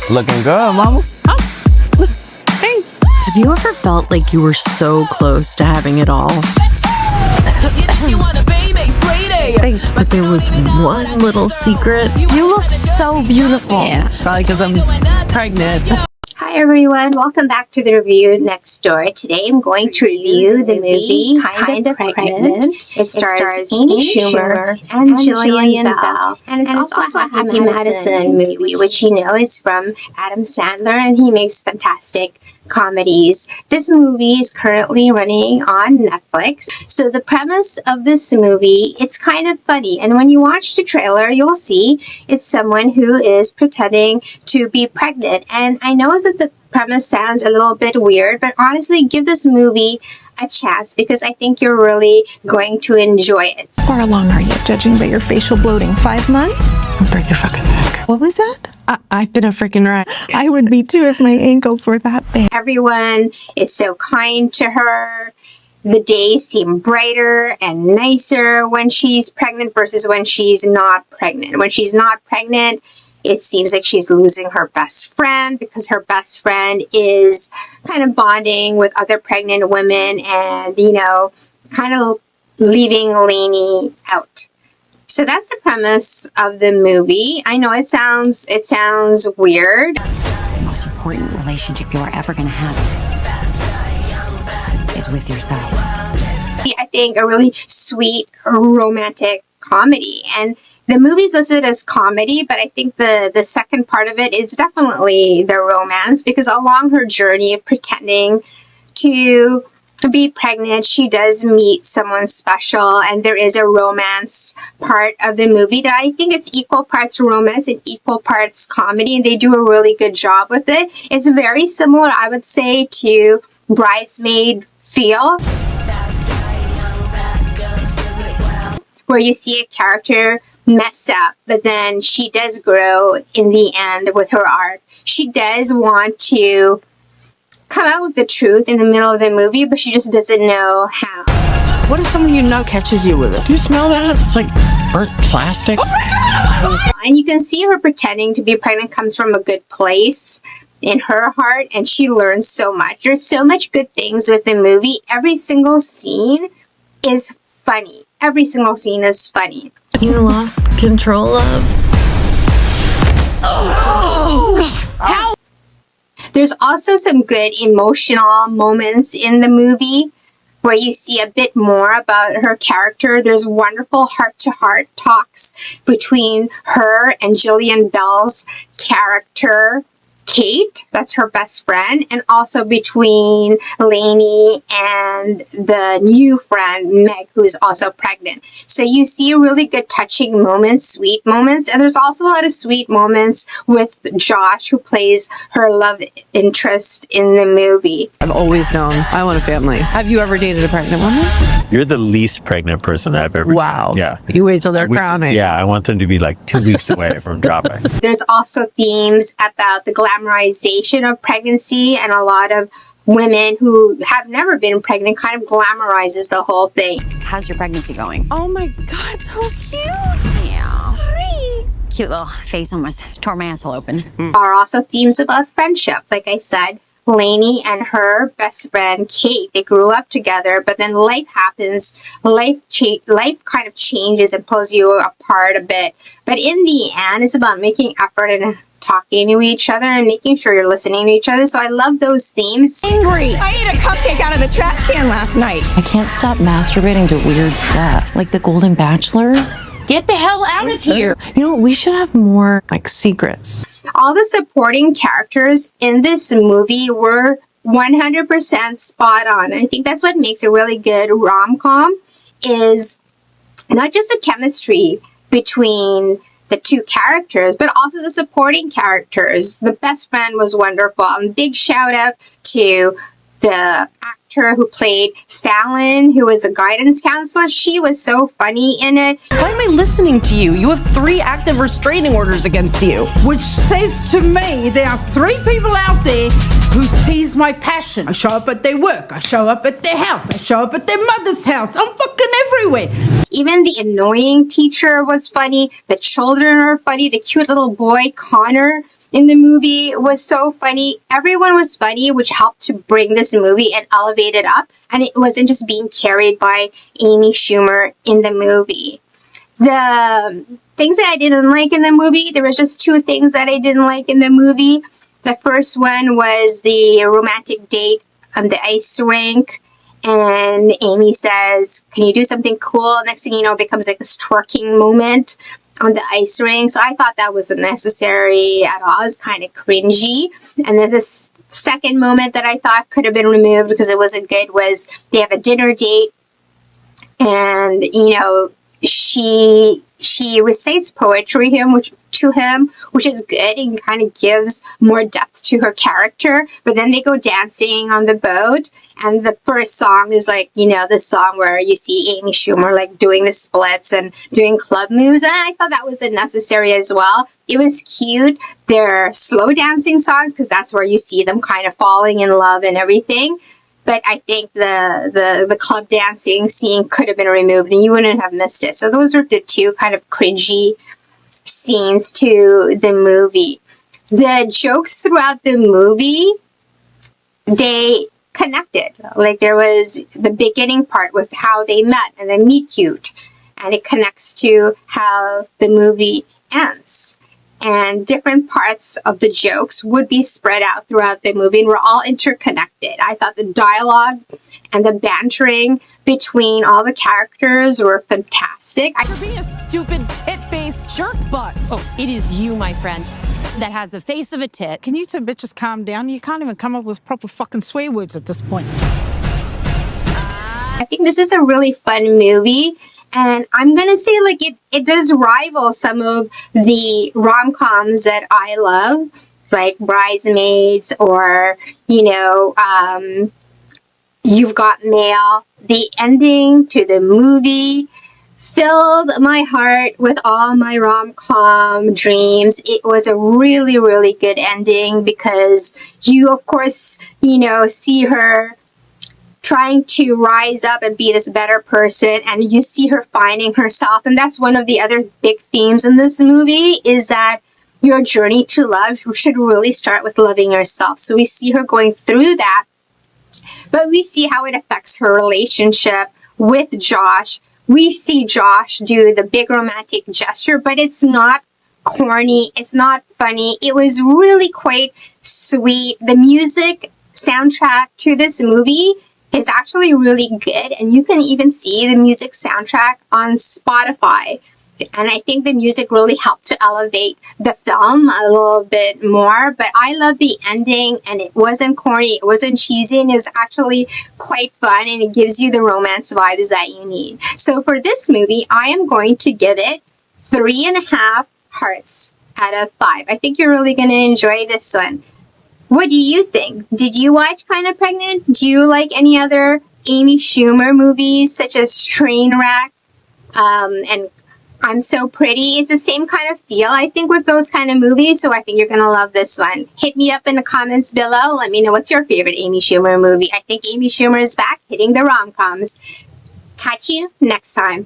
Looking good, mama. Hey. Have you ever felt like you were so close to having it all? But there was one little secret. You look so beautiful. Yeah, it's probably because I'm pregnant. Hi everyone, welcome back to the review next door. Today I'm going to review the movie Kind of Pregnant. It stars Amy Schumer and Jillian Bell. And it's also a Happy Madison movie, which you know is from Adam Sandler, and he makes fantastic comedies. This movie is currently running on Netflix. So the premise of this movie, it's kind of funny. And when you watch the trailer, you'll see it's someone who is pretending to be pregnant. And I know that the premise sounds a little bit weird, but honestly, give this movie a chance because I think you're really going to enjoy it. How far along are you, judging by your facial bloating? 5 months? I'll break your fucking neck. What was that? I've been a freaking wreck. I would be too if my ankles were that big. Everyone is so kind to her. The days seem brighter and nicer when she's pregnant versus when she's not pregnant. When she's not pregnant, it seems like she's losing her best friend because her best friend is kind of bonding with other pregnant women and, you know, kind of leaving Lainey out. So that's the premise of the movie. I know it sounds weird. The most important relationship you're ever going to have is with yourself. I think a really sweet romantic comedy, and the movie's listed as comedy, but I think the second part of it is definitely the romance, because along her journey of pretending to be pregnant, she does meet someone special, and there is a romance part of the movie that I think it's equal parts romance and equal parts comedy, and they do a really good job with it. It's very similar, I would say, to Bridesmaid feel, where you see a character mess up, but then she does grow in the end with her arc. She does want to come out with the truth in the middle of the movie, but she just doesn't know how. What if someone you know catches you with it? Do you smell that? It's like burnt plastic. And you can see her pretending to be pregnant comes from a good place in her heart, and she learns so much. There's so much good things with the movie. Every single scene is funny. Every single scene is funny. You lost control of? How? There's also some good emotional moments in the movie where you see a bit more about her character. There's wonderful heart-to-heart talks between her and Jillian Bell's character, Kate, that's her best friend, and also between Lainey and the new friend, Meg, who's also pregnant. So you see really good touching moments, sweet moments, and there's also a lot of sweet moments with Josh, who plays her love interest in the movie. I've always known I want a family. Have you ever dated a pregnant woman? You're the least pregnant person I've ever. Wow. Yeah. You wait till they're crowning. Yeah, I want them to be like 2 weeks away from dropping. There's also themes about the glamorization of pregnancy, and a lot of women who have never been pregnant kind of glamorizes the whole thing. How's your pregnancy going? Oh my God, so cute. Yeah. Hi. Cute little face, almost tore my asshole open. Are also themes about friendship. Like I said, Lainey and her best friend Kate, they grew up together, but then life happens. Life kind of changes and pulls you apart a bit. But in the end, it's about making effort and talking to each other and making sure you're listening to each other. So I love those themes. Angry. I ate a cupcake out of the trash can last night. I can't stop masturbating to weird stuff, like the Golden Bachelor. Get the hell out of here. You know, we should have more, like, secrets. All the supporting characters in this movie were 100% spot on. I think that's what makes a really good rom-com, is not just the chemistry between the two characters, but also the supporting characters. The best friend was wonderful. And big shout out to the actor who played Fallon, who was a guidance counselor. She was so funny in it. Why am I listening to you? You have 3 active restraining orders against you. Which says to me there are 3 people out there who sees my passion. I show up at their work, I show up at their house, I show up at their mother's house. I'm fucking everywhere. Even the annoying teacher was funny. The children are funny. The cute little boy, Connor, in the movie was so funny. Everyone was funny, which helped to bring this movie and elevate it up. And it wasn't just being carried by Amy Schumer in the movie. The things that I didn't like in the movie, there was just two things that I didn't like in the movie. The first one was the romantic date on the ice rink. And Amy says, can you do something cool? Next thing you know, it becomes like this twerking moment on the ice rink. So I thought that wasn't necessary at all. It's kind of cringy. And then this second moment that I thought could have been removed because it wasn't good was they have a dinner date. And, you know, she recites poetry to him, which is good and kind of gives more depth to her character. But then they go dancing on the boat, and the first song is like, you know, the song where you see Amy Schumer like doing the splits and doing club moves, and I thought that was unnecessary as well. It was cute. They're slow dancing songs because that's where you see them kind of falling in love and everything. But I think the club dancing scene could have been removed and you wouldn't have missed it. So those are the two kind of cringy scenes to the movie. The jokes throughout the movie, they connected. Like there was the beginning part with how they met and the meet cute. And it connects to how the movie ends. And different parts of the jokes would be spread out throughout the movie and were all interconnected. I thought the dialogue and the bantering between all the characters were fantastic. For being a stupid tit-faced jerk butt. Oh, it is you, my friend, that has the face of a tit. Can you two bitches calm down? You can't even come up with proper fucking swear words at this point. I think this is a really fun movie. And I'm going to say, like, it does rival some of the rom-coms that I love, like Bridesmaids or, you know, You've Got Mail. The ending to the movie filled my heart with all my rom-com dreams. It was a really, really good ending because you, of course, you know, see her trying to rise up and be this better person, and you see her finding herself. And that's one of the other big themes in this movie, is that your journey to love should really start with loving yourself. So we see her going through that, but we see how it affects her relationship with Josh. We see Josh do the big romantic gesture, but it's not corny, it's not funny. It was really quite sweet. The music soundtrack to this movie is actually really good, and you can even see the music soundtrack on Spotify. And I think the music really helped to elevate the film a little bit more. But I love the ending, and it wasn't corny, it wasn't cheesy, and it was actually quite fun, and it gives you the romance vibes that you need. So for this movie, I am going to give it 3.5 hearts out of 5. I think you're really going to enjoy this one. What do you think? Did you watch Kinda Pregnant? Do you like any other Amy Schumer movies, such as Trainwreck and I'm So Pretty? It's the same kind of feel, I think, with those kind of movies, so I think you're going to love this one. Hit me up in the comments below. Let me know what's your favorite Amy Schumer movie. I think Amy Schumer is back hitting the rom-coms. Catch you next time.